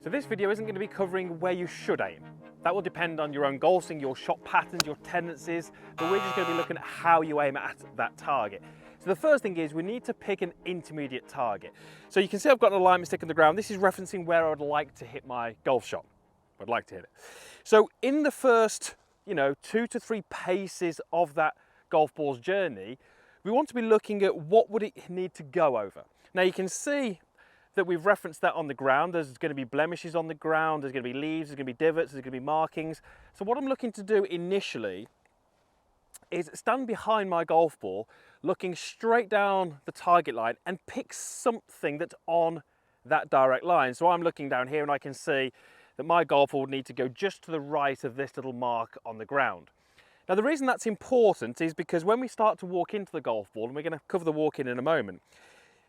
So this video isn't going to be covering where you should aim. That will depend on your own goal swing, your shot patterns, your tendencies, but we're just going to be looking at how you aim at that target. So the first thing is we need to pick an intermediate target. So you can see I've got an alignment stick on the ground. This is referencing where I would like to hit my golf shot. I'd like to hit it. So in the first, 2 to 3 paces of that golf ball's journey, we want to be looking at what would it need to go over. Now you can see that we've referenced that on the ground. There's going to be blemishes on the ground, there's going to be leaves, there's going to be divots, there's going to be markings. So what I'm looking to do initially is stand behind my golf ball, looking straight down the target line and pick something that's on that direct line. So I'm looking down here and I can see that my golf ball would need to go just to the right of this little mark on the ground. Now the reason that's important is because when we start to walk into the golf ball, and we're going to cover the walk in a moment,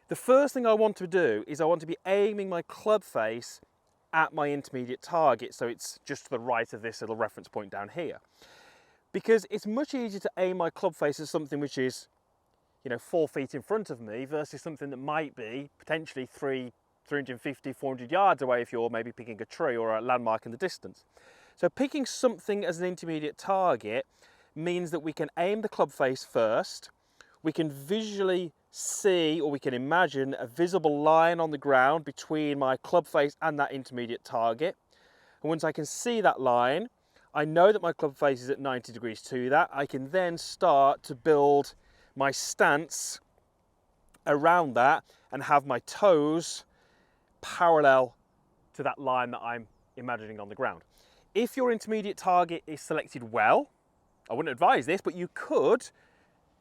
the first thing I want to do is I want to be aiming my club face at my intermediate target, so it's just to the right of this little reference point down here. Because it's much easier to aim my club face at something which is, 4 feet in front of me versus something that might be potentially 350, 400 yards away if you're maybe picking a tree or a landmark in the distance. So picking something as an intermediate target means that we can aim the club face first, we can visually see, or we can imagine, a visible line on the ground between my club face and that intermediate target. And once I can see that line, I know that my club face is at 90 degrees to that. I can then start to build my stance around that and have my toes parallel to that line that I'm imagining on the ground. If your intermediate target is selected well, I wouldn't advise this, but you could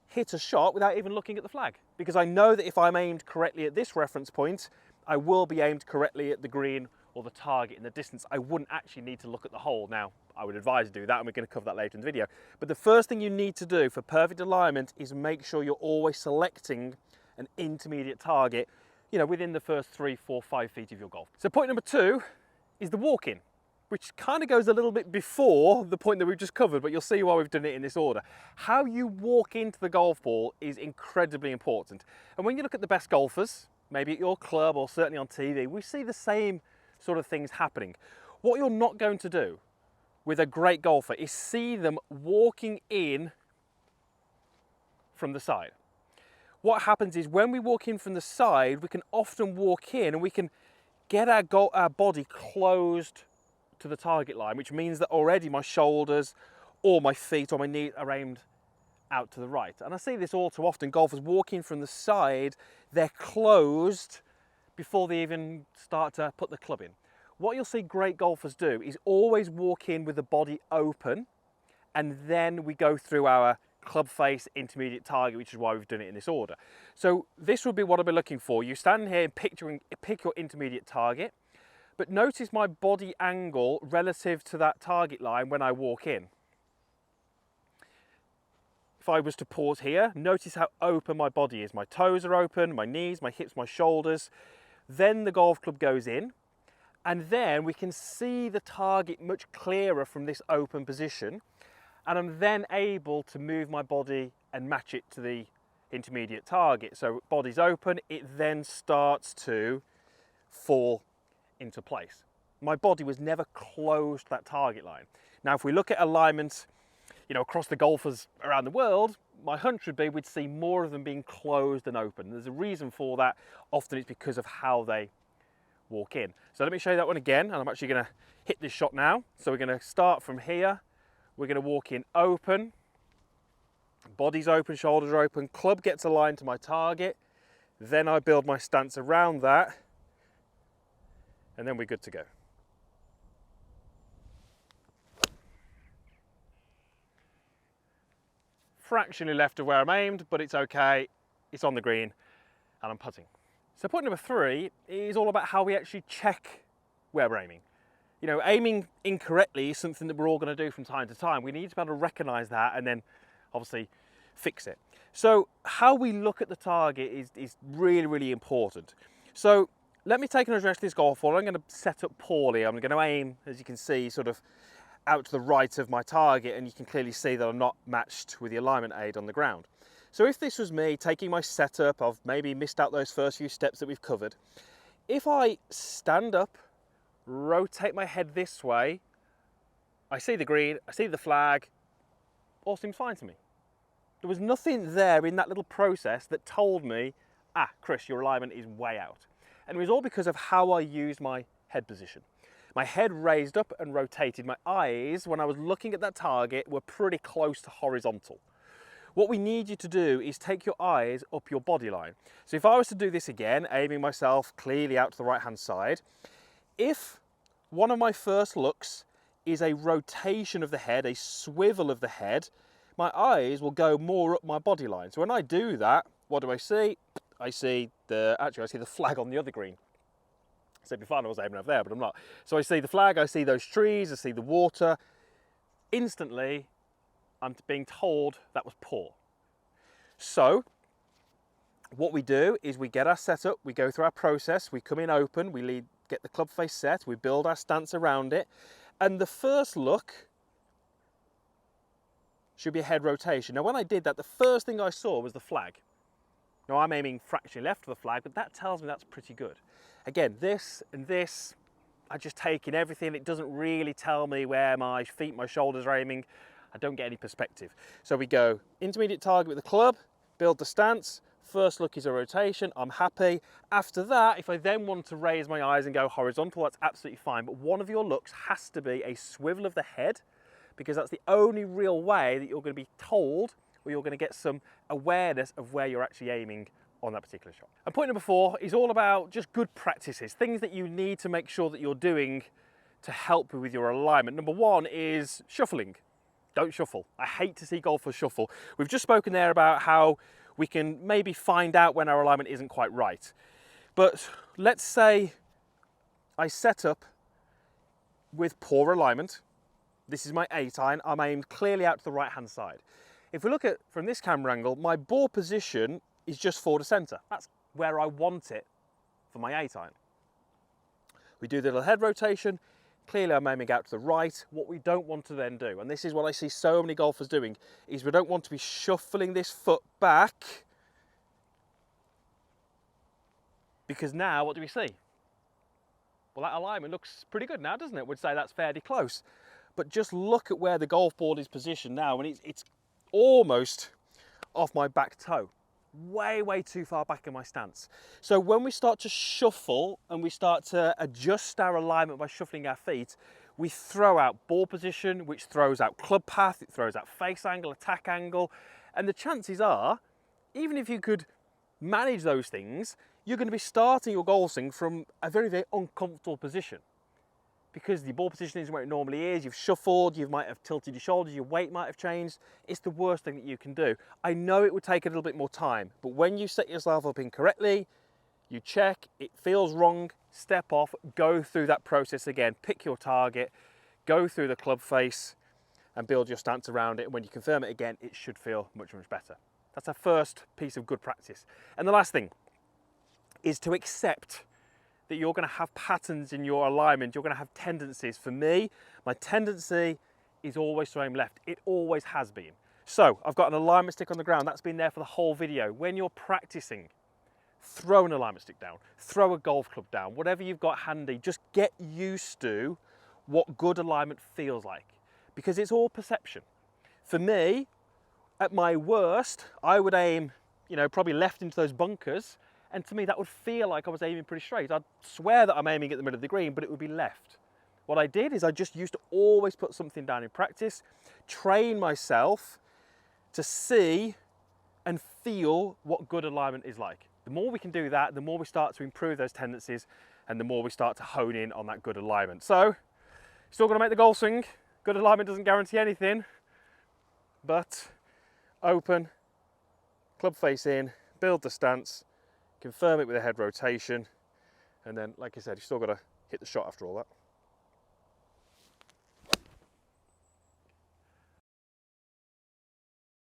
hit a shot without even looking at the flag, because I know that if I'm aimed correctly at this reference point, I will be aimed correctly at the green or the target in the distance. I wouldn't actually need to look at the hole. Now, I would advise to do that, and we're going to cover that later in the video. But the first thing you need to do for perfect alignment is make sure you're always selecting an intermediate target, within the first 3, 4, 5 feet of your golf. So point number 2 is the walk-in, which kind of goes a little bit before the point that we've just covered, but you'll see why we've done it in this order. How you walk into the golf ball is incredibly important. And when you look at the best golfers, maybe at your club or certainly on TV, we see the same sort of things happening. What you're not going to do with a great golfer is see them walking in from the side. What happens is when we walk in from the side, we can often walk in and we can get our body closed to the target line, which means that already my shoulders or my feet or my knees are aimed out to the right. And I see this all too often. Golfers walking from the side, they're closed before they even start to put the club in. What you'll see great golfers do is always walk in with the body open, and then we go through our club face intermediate target, which is why we've done it in this order. So this would be what I'll be looking for. You stand here and pick your intermediate target, but notice my body angle relative to that target line when I walk in. If I was to pause here, notice how open my body is. My toes are open, my knees, my hips, my shoulders. Then the golf club goes in, and then we can see the target much clearer from this open position. And I'm then able to move my body and match it to the intermediate target. So body's open, it then starts to fall into place. My body was never close to that target line. Now, if we look at alignment, across the golfers around the world, my hunch would be we'd see more of them being closed than open. There's a reason for that. Often it's because of how they walk in. So let me show you that one again, and I'm actually going to hit this shot now. So we're going to start from here. We're going to walk in open, body's open, shoulders are open, club gets aligned to my target, then I build my stance around that, and then we're good to go. Fractionally left of where I'm aimed, but it's okay, it's on the green, and I'm putting. So point number 3 is all about how we actually check where we're aiming. Aiming incorrectly is something that we're all going to do from time to time. We need to be able to recognise that and then obviously fix it. So how we look at the target is really, really important. So let me take an address to this golf ball. I'm going to set up poorly. I'm going to aim, as you can see, sort of out to the right of my target, and you can clearly see that I'm not matched with the alignment aid on the ground. So if this was me taking my setup, I've maybe missed out those first few steps that we've covered. If I stand up rotate my head this way, I see the green, I see the flag, all seems fine to me. There was nothing there in that little process that told me, Chris, your alignment is way out. And it was all because of how I used my head position. My head raised up and rotated. My eyes, when I was looking at that target, were pretty close to horizontal. What we need you to do is take your eyes up your body line. So if I was to do this again, aiming myself clearly out to the right-hand side, if one of my first looks is a rotation of the head, a swivel of the head, my eyes will go more up my body line. So when I do that, what do I see? I see the flag on the other green. So it'd be fine if I was aiming over there, but I'm not. So I see the flag, I see those trees, I see the water. Instantly, I'm being told that was poor. So what we do is we get our setup, we go through our process, we come in open, we get the club face set, we build our stance around it, and the first look should be a head rotation. Now when I did that, the first thing I saw was the flag. Now I'm aiming fractionally left of the flag, but that tells me that's pretty good. Again, this and this, I just take in everything. It doesn't really tell me where my feet, my shoulders are aiming. I don't get any perspective. So we go intermediate target with the club, build the stance. First look is a rotation, I'm happy. After that, if I then want to raise my eyes and go horizontal, that's absolutely fine. But one of your looks has to be a swivel of the head, because that's the only real way that you're going to be told, or you're going to get some awareness of where you're actually aiming on that particular shot. And point number 4 is all about just good practices, things that you need to make sure that you're doing to help with your alignment. Number 1 is shuffling. Don't shuffle. I hate to see golfers shuffle. We've just spoken there about how we can maybe find out when our alignment isn't quite right. But let's say I set up with poor alignment. This is my 8-iron. I'm aimed clearly out to the right-hand side. If we look at from this camera angle, my ball position is just forward to centre. That's where I want it for my 8-iron. We do the little head rotation. Clearly I'm aiming out to the right. What we don't want to then do, and this is what I see so many golfers doing, is we don't want to be shuffling this foot back, because now what do we see? Well, that alignment looks pretty good now, doesn't it? We'd say that's fairly close. But just look at where the golf ball is positioned now, and it's almost off my back toe. Way too far back in my stance. So when we start to shuffle and we start to adjust our alignment by shuffling our feet, we throw out ball position, which throws out club path, it throws out face angle, attack angle, and the chances are, even if you could manage those things, you're going to be starting your golf swing from a very uncomfortable position, because the ball position isn't where it normally is. You've shuffled, you might have tilted your shoulders, your weight might have changed. It's the worst thing that you can do. I know it would take a little bit more time, but when you set yourself up incorrectly, you check, it feels wrong, step off, go through that process again, pick your target, go through the club face and build your stance around it. And when you confirm it again, it should feel much better. That's our first piece of good practice. And the last thing is to accept that you're going to have patterns in your alignment, you're going to have tendencies. For me, my tendency is always to aim left. It always has been. So I've got an alignment stick on the ground, that's been there for the whole video. When you're practicing, throw an alignment stick down, throw a golf club down, whatever you've got handy, just get used to what good alignment feels like, because it's all perception. For me, at my worst, I would aim, probably left into those bunkers, and to me that would feel like I was aiming pretty straight. I'd swear that I'm aiming at the middle of the green, but it would be left. What I did is I just used to always put something down in practice, train myself to see and feel what good alignment is like. The more we can do that, the more we start to improve those tendencies, and the more we start to hone in on that good alignment. So, still going to make the golf swing. Good alignment doesn't guarantee anything, but open, club face in, build the stance, confirm it with a head rotation, and then, like I said, you've still got to hit the shot after all that.